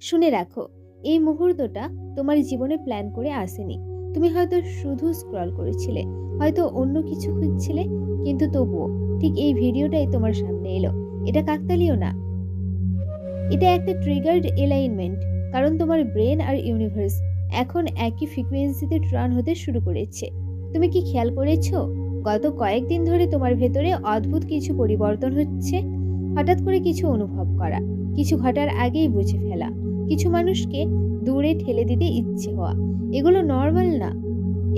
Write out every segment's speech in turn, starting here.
শুনে রাখো, এই মুহূর্তটা তোমার জীবনে প্ল্যান করে আসেনি। তুমি হয়তো শুধু স্ক্রল করেছিলে, হয়তো অন্য কিছু খুঁজছিলে, কিন্তু তবুও ঠিক এই ভিডিওটাই তোমার সামনে এলো। এটা কাকতালীয় না, এটা একটা ট্রিগার্ড এলাইনমেন্ট। কারণ তোমার ব্রেন আর ইউনিভার্স এখন একই ফ্রিকোয়েন্সিতে ট্রান হতে শুরু করেছে। তুমি কি খেয়াল করেছো, গত কয়েকদিন ধরে তোমার ভেতরে অদ্ভুত কিছু পরিবর্তন হচ্ছে? হঠাৎ করে কিছু অনুভব করা, কিছু ঘটার আগেই বুঝে ফেলা, কিছু মানুষকে দূরে ঠেলে দিতে ইচ্ছে হওয়া। এগুলো নর্মাল না,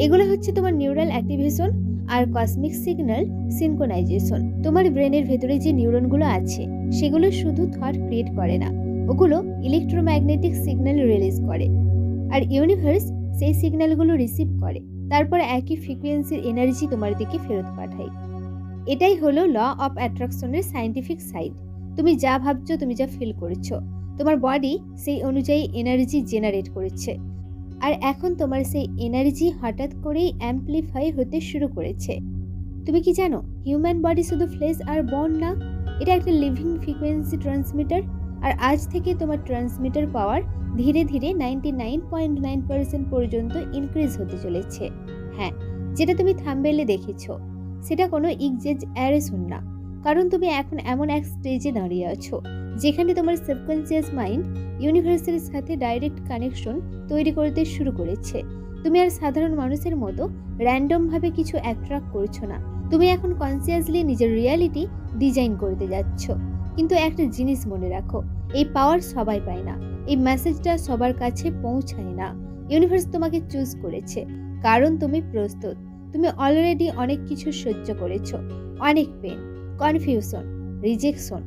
এগুলো হচ্ছে তোমার নিউরাল অ্যাক্টিভেশন আর কসমিক সিগন্যাল সিনক্রোনাইজেশন। তোমার ব্রেনের ভেতরে যে নিউরনগুলো আছে সেগুলো শুধু থট ক্রিয়েট করে না, ওগুলো ইলেকট্রোম্যাগনেটিক সিগন্যাল রিলিজ করে। আর ইউনিভার্স সেই সিগন্যালগুলো রিসিভ করে, তারপর একই ফ্রিকোয়েন্সির এনার্জি তোমার দিকে ফেরত পাঠায়। এটাই হলো ল অফ অ্যাট্রাকশনের সায়েন্টিফিক সাইড। তুমি যা ভাবছো, তুমি যা ফিল করছো, তোমার বডি সেই অনুযায়ী এনার্জি জেনারেট করেছে। আর এখন তোমার সেই এনার্জি হঠাৎ করেই অ্যাম্পলিফাই হতে শুরু করেছে। তুমি কি জানো, হিউম্যান বডি শুধু ফ্লেশ আর বোন না, এটা একটা লিভিং ফ্রিকোয়েন্সি ট্রান্সমিটার। আর আজ থেকে তোমার ট্রান্সমিটার পাওয়ার ধীরে ধীরে 99.9% পর্যন্ত ইনক্রিজ হতে চলেছে। হ্যাঁ, যেটা তুমি থাম্বনেইলে দেখেছো সেটা কোনো এক্সাজারেশন না, কারণ তুমি এখন এমন এক স্টেজে দাঁড়িয়ে আছো যেখানে তোমার সাবকনসিয়াস মাইন্ড ইউনিভার্সের সাথে ডাইরেক্ট কানেকশন তৈরি করতে শুরু করেছে। তুমি আর সাধারণ মানুষের মতো র্যান্ডম ভাবে কিছু অ্যাট্রাক্ট করছো না, তুমি এখন কনসিয়াসলি নিজের রিয়ালিটি ডিজাইন করতে যাচ্ছ। কিন্তু একটা জিনিস মনে রাখো, এই পাওয়ার সবাই পায় না, এই মেসেজটা সবার কাছে পৌঁছায় না। ইউনিভার্স তোমাকে চুজ করেছে কারণ তুমি প্রস্তুত। তুমি অলরেডি অনেক কিছু সহ্য করেছো, অনেক পেন, কনফিউশন, রিজেকশন।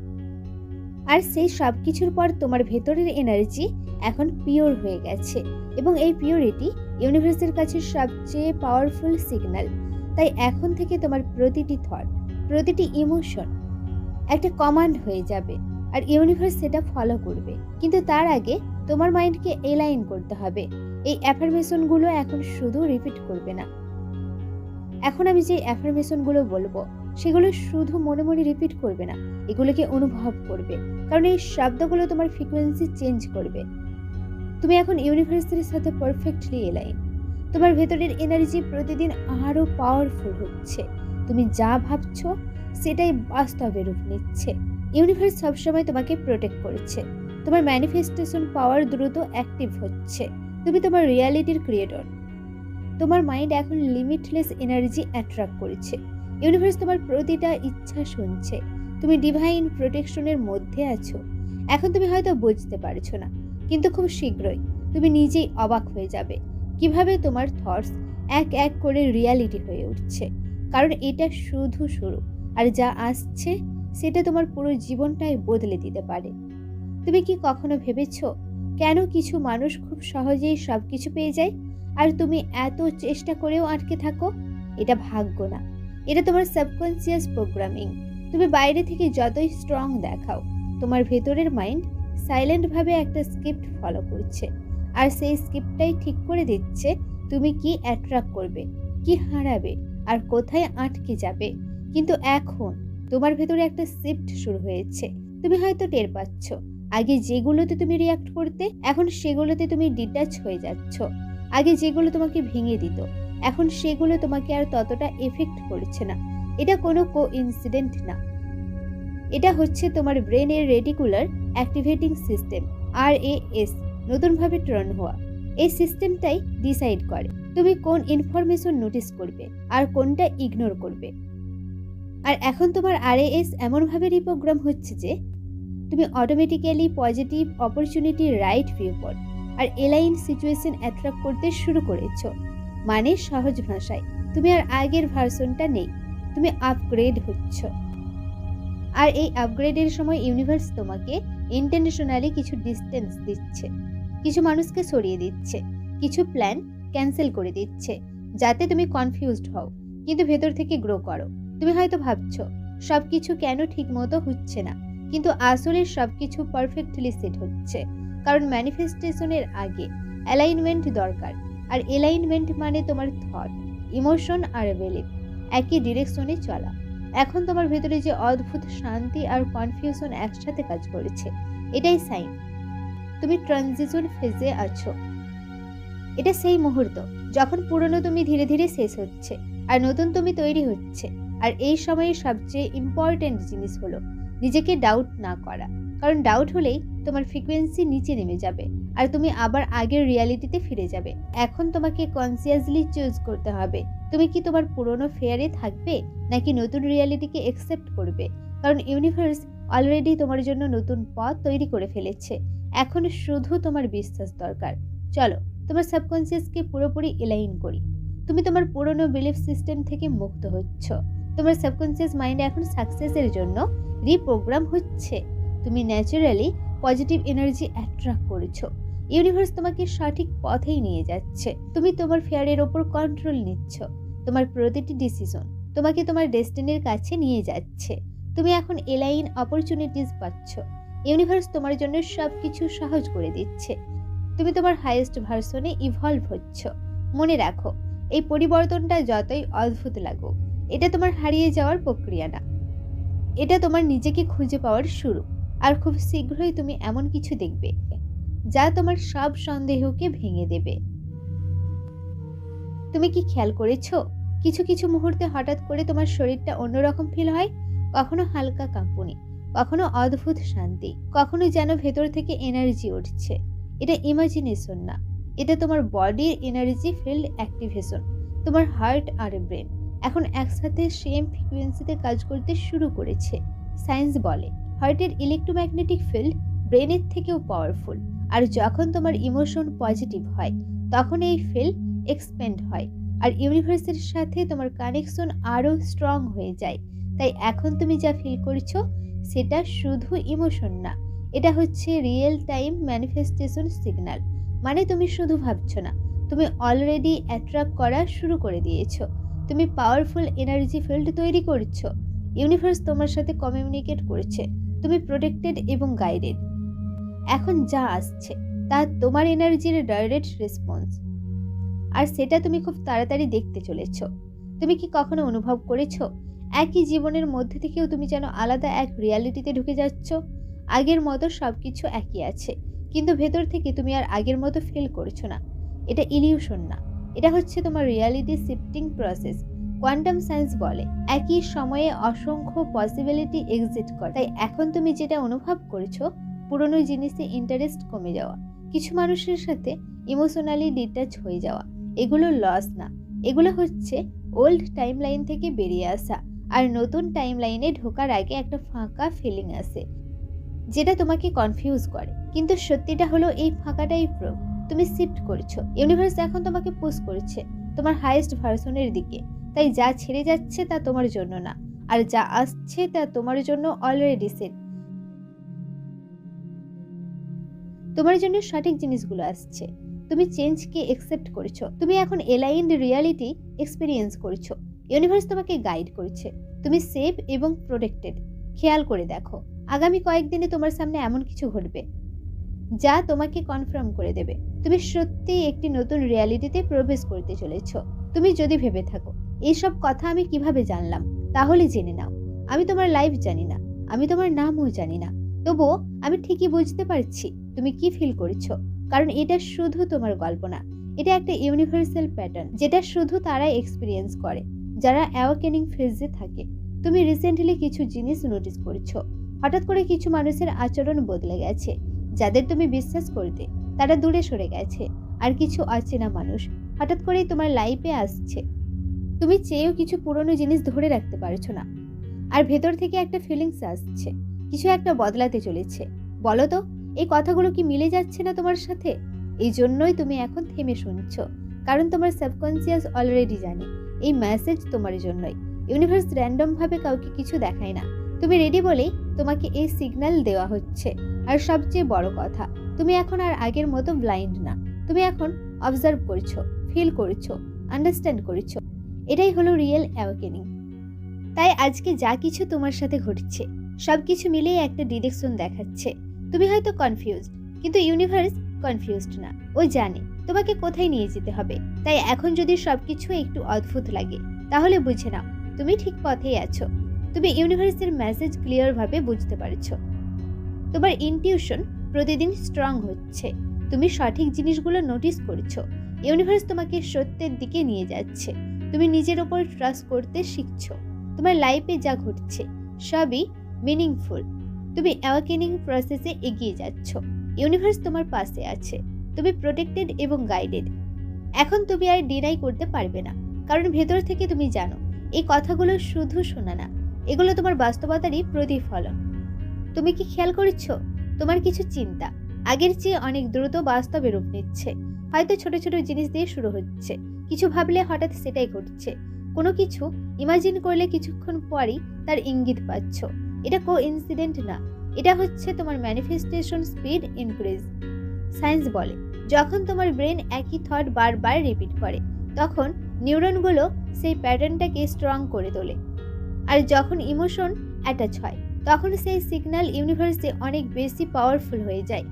আর সেই সব কিছুর পর তোমার ভেতরের এনার্জি এখন পিওর হয়ে গেছে, এবং এই পিওরিটি ইউনিভার্সের কাছে সবচেয়ে পাওয়ারফুল সিগন্যাল। তাই এখন থেকে তোমার প্রতিটি থট, প্রতিটি ইমোশন একটা কমান্ড হয়ে যাবে, আর ইউনিভার্স সেটা ফলো করবে। কিন্তু তার আগে তোমার মাইন্ডকে এলাইন করতে হবে। এই অ্যাফার্মেশনগুলো এখন শুধু রিপিট করবে না। এখন আমি যে অ্যাফার্মেশনগুলো বলবো সেগুলো শুধু মনে মনে রিপিট করবে না, এগুলোকে অনুভব করবে, কারণ এই শব্দগুলো তোমার ফ্রিকোয়েন্সি চেঞ্জ করবে। তুমি এখন ইউনিভার্সের সাথে পারফেক্টলি এলাইন। তোমার ভেতরের এনার্জি প্রতিদিন আরো পাওয়ারফুল হচ্ছে। তুমি যা ভাবছো সেটাই বাস্তবে রূপ নিচ্ছে। ইউনিভার্স সবসময় তোমাকে প্রোটেক্ট করছে। তোমার ম্যানিফেস্টেশন পাওয়ার দ্রুত অ্যাক্টিভ হচ্ছে। তুমি তোমার রিয়ালিটির ক্রিয়েটর। তোমার মাইন্ড এখন লিমিটলেস এনার্জি অ্যাট্রাক্ট করছে। ইউনিভার্স তোমার প্রতিটা ইচ্ছা শুনছে। তুমি ডিভাইন প্রোটেকশনের মধ্যে আছো। এখন তুমি হয়তো বুঝতে পারছো না, কিন্তু খুব শীঘ্রই তুমি নিজেই অবাক হয়ে যাবে কিভাবে তোমার থটস এক এক করে রিয়ালিটি হয়ে উঠছে। কারণ এটা শুধু শুরু, আর যা আসছে সেটা তোমার পুরো জীবনটাই বদলে দিতে পারে। তুমি কি কখনো ভেবেছো কেন কিছু মানুষ খুব সহজেই সবকিছু পেয়ে যায়, আর তুমি এত চেষ্টা করেও আটকে থাকো? এটা ভাগ্য না, এটা তোমার সাবকনসিয়াস প্রোগ্রামিং। তুমি বাইরে থেকে যতই স্ট্রং দেখাও, তোমার ভেতরের মাইন্ড সাইলেন্ট ভাবে একটা স্ক্রিপ্ট ফলো করছে, আর সেই স্ক্রিপ্টটাই ঠিক করে দিচ্ছে তুমি কি অ্যাট্রাক্ট করবে, কি হারাবে, আর কোথায় আটকে যাবে। কিন্তু এখন তোমার ভেতরে একটা শিফট শুরু হয়েছে। তুমি হয়তো টের পাচ্ছ, আগে যেগুলোতে তুমি রিয়াক্ট করতে, এখন সেগুলোতে তুমি ডিটাচ হয়ে যাচ্ছ। আগে যেগুলো তোমাকে ভেঙে দিত, এখন সেগুলো তোমাকে আর ততটা এফেক্ট করছে না। এটা কোনো কোইন্সিডেন্ট না, এটা হচ্ছে তোমার ব্রেনের রেটিকুলার অ্যাক্টিভেটিং সিস্টেম RAS নতুনভাবে টার্ন হওয়া। এই সিস্টেমটাই ডিসাইড করে তুমি কোন ইনফরমেশন নোটিস করবে আর কোনটা ইগনোর করবে। আর এখন তোমার RAS এমনভাবে রিপ্রোগ্রাম হচ্ছে যে তুমি automatically positive opportunity, right viewpoint আর এলাইন সিচুয়েশন অ্যাট্রাক্ট করতে শুরু করেছো। মানে সহজ ভাষায়, তুমি আর আগের ভার্সনটা নেই, তুমি আপগ্রেড হচ্ছ। আর এই আপগ্রেডের সময় ইউনিভার্স তোমাকে ইন্টেনশনালি কিছু ডিস্টেন্স দিচ্ছে, কিছু মানুষকে সরিয়ে দিচ্ছে, কিছু প্ল্যান ক্যান্সেল করে দিচ্ছে, যাতে তুমি কনফিউজড হও কিন্তু ভেতর থেকে গ্রো করো। তুমি হয়তো ভাবছো সবকিছু কেন ঠিক মতো হচ্ছে না, কিন্তু আসলে সবকিছু পারফেক্টলি সেট হচ্ছে। কারণ ম্যানিফেস্টেশনের আগে অ্যালাইনমেন্ট দরকার, আর অ্যালাইনমেন্ট মানে তোমার থট, ইমোশন আর বিলিফ একই ডিরেকশনে চলা। এখন তোমার ভেতরে যে অদ্ভুত শান্তি আর কনফিউশন একসাথে কাজ করেছে, এটাই সাইন তুমি ট্রানজিশন ফেজে আছো। এটা সেই মুহূর্ত যখন পুরনো তুমি ধীরে ধীরে শেষ হচ্ছে আর নতুন তুমি তৈরি হচ্ছে। আর এই সময়ে সবচেয়ে ইম্পর্টেন্ট জিনিস হলো নিজেকে ডাউট না করা, কারণ ডাউট হলেই তোমার ফ্রিকোয়েন্সি নিচে নেমে যাবে আর তুমি আবার আগের রিয়ালিটিতে ফিরে যাবে। এখন তোমাকে কনসিয়াসলি চুজ করতে হবে, তুমি কি তোমার পুরনো ফেয়ারে থাকবে নাকি নতুন রিয়ালিটিকে অ্যাকসেপ্ট করবে। কারণ ইউনিভার্স অলরেডি তোমার জন্য নতুন পথ তৈরি করে ফেলেছে, এখন শুধু তোমার বিশ্বাস দরকার। চলো তোমার সাবকনসিয়াসকে পুরোপুরি এলাইন করি। তুমি তোমার পুরনো বিলিফ সিস্টেম থেকে মুক্ত হচ্ছ। তোমার সাবকনসিয়াস মাইন্ড এখন সাকসেসের জন্য রিপ্রোগ্রাম হচ্ছে। তুমি ন্যাচারালি পজিটিভ এনার্জি অ্যাট্রাক্ট করেছো। ইউনিভার্স তোমাকে সঠিক পথেই নিয়ে যাচ্ছে। তুমি তোমার ফেয়ারের ওপর কন্ট্রোল নিচ্ছ। তোমার প্রতিটি ডিসিশন তোমাকে তোমার ডেস্টিনির কাছে নিয়ে যাচ্ছে। তুমি এখন এলাইন অপরচুনিটিস পাচ্ছ। ইউনিভার্স তোমার জন্য সবকিছু সহজ করে দিচ্ছে। তুমি তোমার হাইয়েস্ট ভার্সনে ইভলভ হচ্ছ। মনে রাখো, এই পরিবর্তনটা যতই অদ্ভুত লাগুক, এটা তোমার হারিয়ে যাওয়ার প্রক্রিয়া না, এটা তোমার নিজেকে খুঁজে পাওয়ার শুরু। আর খুব শীঘ্রই তুমি এমন কিছু দেখবে যা তোমার সব সন্দেহকে ভেঙে দেবে। তুমি কি খেয়াল করেছো, কিছু কিছু মুহূর্তে হঠাৎ করে তোমার শরীরটা অন্যরকম ফিল হয়? কখনো হালকা কাঁপুনি, কখনো অদ্ভুত শান্তি, কখনো যেন ভেতর থেকে এনার্জি উঠছে। এটা ইমাজিনেশন না, এটা তোমার বডির এনার্জি ফিল্ড অ্যাক্টিভেশন। তোমার হার্ট আর ব্রেন এখন একসাথে সেম ফ্রিকোয়েন্সিতে কাজ করতে শুরু করেছে। সায়েন্স বলে হার্টের ইলেকট্রোম্যাগনেটিক ফিল্ড ব্রেনের থেকেও পাওয়ারফুল। আর যখন তোমার ইমোশন পজিটিভ হয় তখন এই ফিল্ড এক্সপ্যান্ড হয় আর ইউনিভার্সের সাথে তোমার কানেকশন আরও স্ট্রং হয়ে যায়। তাই এখন তুমি যা ফিল করছো সেটা শুধু ইমোশন না, এটা হচ্ছে রিয়েল টাইম ম্যানিফেস্টেশন সিগন্যাল। মানে তুমি শুধু ভাবছো না, তুমি অলরেডি অ্যাট্রাক্ট করা শুরু করে দিয়েছো। তুমি পাওয়ারফুল এনার্জি ফিল্ড তৈরি করছো। ইউনিভার্স তোমার সাথে কমিউনিকেট করছে। তুমি প্রোটেক্টেড এবং গাইডেড। এখন যা আসছে তা তোমার এনার্জির ডাইরেক্ট রেসপন্স, আর সেটা তুমি খুব তাড়াতাড়ি দেখতে চলেছ। তুমি কি কখনো অনুভব করেছো একই জীবনের মধ্যে থেকেও তুমি যেন আলাদা এক রিয়ালিটিতে ঢুকে যাচ্ছ? আগের মতো সবকিছু একই আছে, কিন্তু ভেতর থেকে তুমি আর আগের মতো ফিল করছো না। এটা ইলিউশন না, এটা হচ্ছে তোমার reality shifting process. Quantum science বলে একই সময়ে অসংখ্য পসিবিলিটি এক্সিস্ট করে। তাই এখন তুমি যেটা অনুভব করেছো, পুরনো জিনিসে ইন্টারেস্ট কমে যাওয়া, কিছু মানুষের সাথে ইমোশনালি ডিটাচ হয়ে যাওয়া, এগুলো লস না, এগুলো হচ্ছে ওল্ড টাইম লাইন থেকে বেরিয়ে আসা। আর নতুন টাইম লাইনে ঢোকার আগে একটা ফাঁকা ফিলিং আসে যেটা তোমাকে কনফিউজ করে, কিন্তু সত্যিটা হলো এই ফাঁকাটাই প্রুফ তুমি শিফট করছো। ইউনিভার্স এখন তোমাকে পুশ করছে তোমার হাইয়েস্ট ভার্সনের দিকে। তাই যা ছেড়ে যাচ্ছে তা তোমার জন্য না, আর যা আসছে তা তোমার জন্য অলরেডি সেট। তোমার জন্য সঠিক জিনিসগুলো আসছে। তুমি চেঞ্জকে অ্যাকসেপ্ট করছো। তুমি এখন এলাইনড রিয়ালিটি এক্সপেরিয়েন্স করছো। ইউনিভার্স তোমাকে গাইড করছে। তুমি সেফ এবং প্রোটেক্টেড। খেয়াল করে দেখো, আগামী কয়েকদিনে তোমার সামনে এমন কিছু ঘটবে যা তোমাকে কনফার্ম করে দেবে তুমি সত্যি একটি নতুন রিয়ালিটিতে প্রবেশ করতে চলেছো। তুমি যদি ভেবে থাকো এইসব কথা আমি কিভাবে জানলাম, তাহলে জেনে নাও, আমি তোমার লাইফ জানি না, আমি তোমার নামও জানি না, তবুও আমি ঠিকই বুঝতে পারছি তুমি কি ফিল করছো। কারণ এটা শুধু তোমার গল্প না, এটা একটা ইউনিভার্সাল প্যাটার্ন যেটা শুধু তারাই এক্সপিরিয়েন্স করে যারা অ্যাওয়াকেনিং ফেজে থাকে। তুমি রিসেন্টলি কিছু জিনিস নোটিস করছো। হঠাৎ করে কিছু মানুষের আচরণ বদলে গেছে। যাদের তুমি বিশ্বাস করতে তারা দূরে সরে গেছে। আর কিছু অচেনা মানুষ হঠাৎ করেই তোমার লাইফে আসছে। তুমি চেয়েও কিছু পুরনো জিনিস ধরে রাখতে পারছো না, আর ভেতর থেকে একটা ফিলিংস আসছে কিছু একটা বদলাতে চলেছে। বলো তো, এই কথাগুলো কি মিলে যাচ্ছে না তোমার সাথে? এই জন্যই তুমি এখন থেমে শুনছো, কারণ তোমার সাবকনসিয়াস অলরেডি জানে এই মেসেজ তোমার জন্যই। ইউনিভার্স র্যান্ডম ভাবে কাউকে কিছু দেখায় না। তুমি রেডি বলেই তোমাকে এই সিগন্যাল দেওয়া হচ্ছে। আর সবচেয়ে বড় কথা, তুমি এখন আর আগের মতো ব্লাইন্ড না। তুমি এখন অবজার্ভ করছো, ফিল করছো, আন্ডারস্ট্যান্ড করছো। এটাই হলো রিয়েল অ্যাওয়েকেনিং। তাই আজকে যা কিছু তোমার সাথে ঘটছে সবকিছু মিলেই একটা ডিরেকশন দেখাচ্ছে। তুমি হয়তো কনফিউজড, কিন্তু ইউনিভার্স কনফিউজড না। ও জানে তোমাকে কোথায় নিয়ে যেতে হবে। তাই এখন যদি সবকিছু একটু অদ্ভুত লাগে, তাহলে বুঝে নাও তুমি ঠিক পথেই আছো। তুমি ইউনিভার্সের মেসেজ ক্লিয়ার ভাবে বুঝতে পারছো। তোমার ইনটিউশন প্রতিদিন স্ট্রং হচ্ছে। তুমি সঠিক জিনিসগুলো নোটিস করছো। ইউনিভার্স তোমাকে সত্যের দিকে নিয়ে যাচ্ছে। তুমি নিজের ওপর ট্রাস্ট করতে শিখছো। তোমার লাইফে যা ঘটছে সবই মিনিংফুল। তুমি অ্যাওয়াকেনিং প্রসেসে এগিয়ে যাচ্ছ। ইউনিভার্স তোমার পাশে আছে। তুমি প্রোটেক্টেড এবং গাইডেড। এখন তুমি আর ডিনাই করতে পারবে না, কারণ ভেতর থেকে তুমি জানো এই কথাগুলো শুধু শোনা না, এগুলো তোমার বাস্তবতারই প্রতিফলন। তুমি কি খেয়াল করছো তোমার কিছু চিন্তা আগের চেয়ে অনেক দ্রুত বাস্তবে রূপ নিচ্ছে? হয়তো ছোট ছোট জিনিস দিয়ে শুরু হচ্ছে, কিছু ভাবলে হঠাৎ সেটাই ঘটছে। কোনো কিছু ইমাজিন করলে কিছুক্ষণ পরই তার ইঙ্গিত পাচ্ছ। এটা কোইন্সিডেন্ট না, এটা হচ্ছে তোমার ম্যানিফেস্টেশন স্পিড ইনক্রিজ। সায়েন্স বলে যখন তোমার ব্রেন একই থট বারবার রিপিট করে তখন নিউরনগুলো সেই প্যাটার্নটাকে স্ট্রং করে তোলে। আর যখন ইমোশন অ্যাটাচ হয় তখন সেই সিগন্যাল ইউনিভার্সে অনেক বেশি পাওয়ারফুল হয়ে যায়।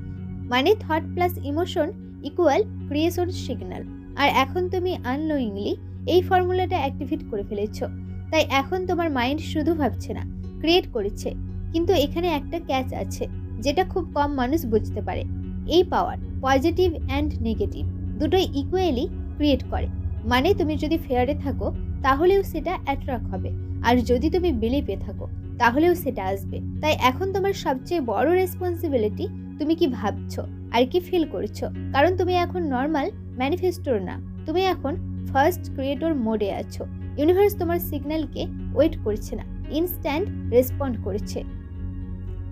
মানে thought plus emotion equal creation signal. আর এখন তুমি আননোয়িংলি এই ফর্মুলাটা অ্যাক্টিভেট করে ফেলেছো। তাই এখন তোমার মাইন্ড শুধু ভাবছে না, ক্রিয়েট করেছে। কিন্তু এখানে একটা ক্যাচ আছে যেটা খুব কম মানুষ বুঝতে পারে। এই পাওয়ার পজিটিভ অ্যান্ড নেগেটিভ দুটোই ইকুয়ালি ক্রিয়েট করে। মানে তুমি যদি ফেয়ারে থাকো তাহলেও সেটা অ্যাট্রাক্ট হবে, আর যদি তুমি বিলিভে থাকো তাহলেও সেটা আসবে। তাই এখন তোমার সবচেয়ে বড় রেসপন্সিবিলিটি তুমি কি ভাবছো আর কি ফিল করছো। কারণ তুমি এখন নর্মাল ম্যানিফেস্টোর না, তুমি এখন ফার্স্ট ক্রিয়েটর মোডে আছো। ইউনিভার্স তোমার সিগন্যালকে ওয়েট করছে না, ইনস্ট্যান্ট রেসপন্ড করছে।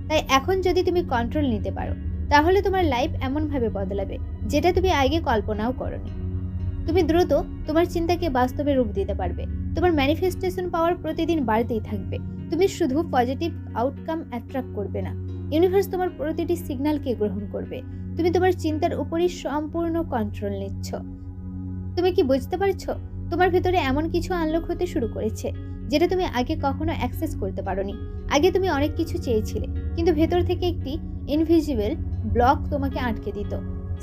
তাই এখন যদি তুমি কন্ট্রোল নিতে পারো তাহলে তোমার লাইফ এমনভাবে বদলাবে যেটা তুমি আগে কল্পনাও করোনি। তুমি দ্রুত তোমার চিন্তাকে বাস্তবে রূপ দিতে পারবে। তোমার ম্যানিফেস্টেশন পাওয়ার প্রতিদিন বাড়তেই থাকবে। তুমি শুধু পজিটিভ আউটকাম অ্যাট্রাক্ট করবে না, ইউনিভার্স তোমার প্রতিটি সিগন্যালকে গ্রহণ করবে। তুমি তোমার চিন্তার উপরই সম্পূর্ণ কন্ট্রোল নিচ্ছ। তুমি কি বুঝতে পারছো তোমার ভেতরে এমন কিছু আনলক হতে শুরু করেছে যেটা তুমি আগে কখনো অ্যাক্সেস করতে পারোনি। আগে তুমি অনেক কিছু চেয়েছিলে কিন্তু ভেতর থেকে একটি ইনভিজিবল ব্লক তোমাকে আটকে দিত।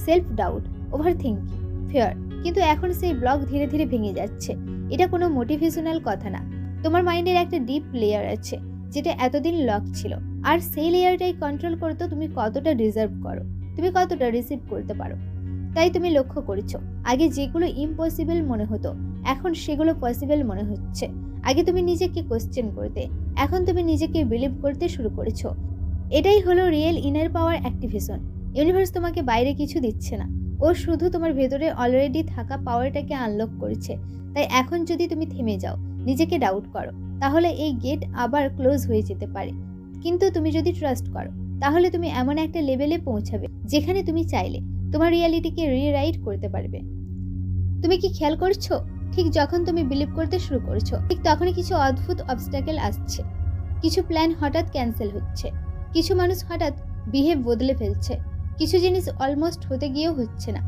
Self doubt, over thinking, fear. কিন্তু এখন সেই ব্লক ধীরে ধীরে ভেঙে যাচ্ছে। এটা কোনো মোটিভেশনাল কথা না, তোমার মাইন্ডের একটা ডিপ লেয়ার আছে যেটা এতদিন লক ছিল। আর সেই লেয়ারটাই কন্ট্রোল করতো তুমি কতটা ডিজার্ভ করো, তুমি কতটা রিসিভ করতে পারো। তাই তুমি লক্ষ্য করেছো আগে যেগুলো ইম্পসিবল মনে হতো এখন সেগুলো পসিবল মনে হচ্ছে। আগে তুমি নিজেকে কোশ্চেন করতে, এখন তুমি নিজেকে বিলিভ করতে শুরু করেছো। এটাই হলো রিয়েল ইনার পাওয়ার অ্যাক্টিভেশন। ইউনিভার্স তোমাকে বাইরে কিছু দিচ্ছে না, ও শুধু তোমার ভেতরে অলরেডি থাকা পাওয়ারটাকে আনলক করছে। তাই এখন যদি তুমি থেমে যাও, নিজেকে ডাউট করো, তাহলে এই গেট আবার ক্লোজ হয়ে যেতে পারে। কিন্তু তুমি যদি ট্রাস্ট করো তাহলে তুমি এমন একটা লেভেলে পৌঁছাবে যেখানে তুমি চাইলে তোমার রিয়ালিটিকে রিরাইট করতে পারবে। তুমি কি খেয়াল করছো ঠিক যখন তুমি বিলিভ করতে শুরু করছো ঠিক তখনই কিছু অদ্ভুত অবস্ট্যাকেল আসছে। কিছু প্ল্যান হঠাৎ ক্যান্সেল হচ্ছে, কিছু মানুষ হঠাৎ বিহেভ বদলে ফেলছে, কিছু জিনিস অলমোস্ট হতে গিয়েও হচ্ছে না।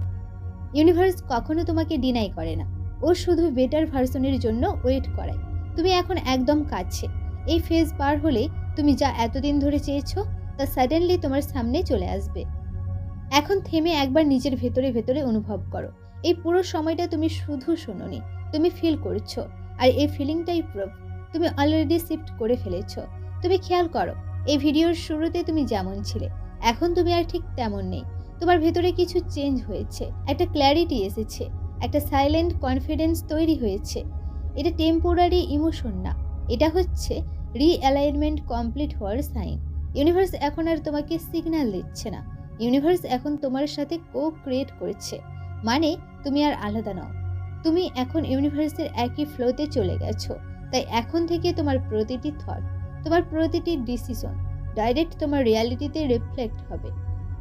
ইউনিভার্স কখনো তোমাকে ডিনাই করে না, ও শুধু বেটার ভার্সনের জন্য ওয়েট করায়। তুমি এখন একদম কাছে। এই ফেজ পার হলে তুমি যা এতদিন ধরে চেয়েছো তা সাডেনলি তোমার সামনে চলে আসবে। এখন থেমে একবার নিজের ভেতরে ভেতরে অনুভব করো। এই পুরো সময়টা তুমি শুধু শোনোনি, তুমি ফিল করছো। আর এই ফিলিংটাই প্রুফ তুমি অলরেডি শিফট করে ফেলেছো। তুমি খেয়াল করো এই ভিডিওর শুরুতে তুমি যেমন ছিলে এখন তুমি আর ঠিক তেমন নেই। তোমার ভেতরে কিছু চেঞ্জ হয়েছে, একটা ক্ল্যারিটি এসেছে, একটা সাইলেন্ট কনফিডেন্স তৈরি হয়েছে। এটা টেম্পোরারি ইমোশন না, এটা হচ্ছে রিঅ্যালাইনমেন্ট কমপ্লিট হওয়ার সাইন। ইউনিভার্স এখন আর তোমাকে সিগন্যাল দিচ্ছে না, ইউনিভার্স এখন তোমার সাথে কো ক্রিয়েট করছে। মানে তুমি আর আলাদা নও, তুমি এখন ইউনিভার্সের একই ফ্লোতে চলে গেছো। তাই এখন থেকে তোমার প্রতিটি থট, তোমার প্রতিটি ডিসিশন ডাইরেক্ট তোমার রিয়ালিটিতে রিফ্লেক্ট হবে।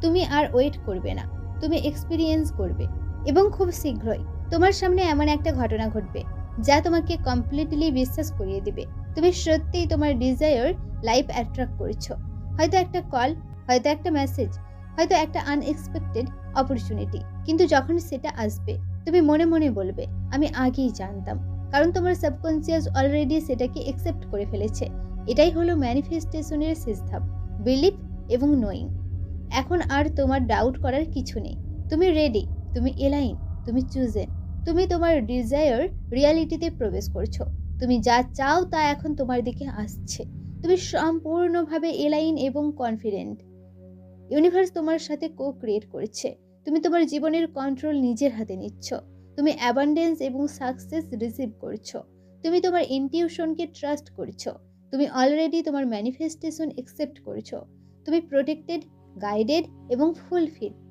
তুমি আর ওয়েট করবে না, তুমি এক্সপিরিয়েন্স করবে। এবং খুব শীঘ্রই তোমার সামনে এমন একটা ঘটনা ঘটবে যা তোমাকে কমপ্লিটলি বিশ্বাস করিয়ে দিবে তুমি সত্যিই তোমার ডিজায়ার লাইফ অ্যাট্রাক্ট করছো। হয়তো একটা কল, হয়তো একটা মেসেজ, হয়তো একটা আনএক্সপেক্টেড অপরচুনিটি। কিন্তু যখন সেটা আসবে তুমি মনে মনে বলবে আমি আগেই জানতাম, কারণ তোমার সাবকনসিয়াস অলরেডি সেটাকে অ্যাকসেপ্ট করে ফেলেছে। এটাই হলো ম্যানিফেস্টেশনের শেষ ধাপ, বিলিভ এবং নোয়িং। এখন আর তোমার ডাউট করার কিছু নেই। তুমি রেডি, তুমি এলাইন, তুমি চুজেন। তুমি তোমার ডিজায়ার রিয়ালিটিতে প্রবেশ করছো। তুমি যা চাও তা এখন তোমার দিকে আসছে। তুমি সম্পূর্ণভাবে এলাইন এবং কনফিডেন্ট। ইউনিভার্স তোমার সাথে ক্রিয়েট করেছে। তুমি তোমার জীবনের কন্ট্রোল নিজের হাতে নিচ্ছ। তুমি অ্যাবান্ডেন্স এবং সাকসেস রিসিভ করছো। তুমি তোমার ইনটিউশনকে ট্রাস্ট করছো। তুমি অলরেডি তোমার ম্যানিফেস্টেশন অ্যাকসেপ্ট করছো। তুমি প্রোটেক্টেড, গাইডেড এবং ফুলফিল।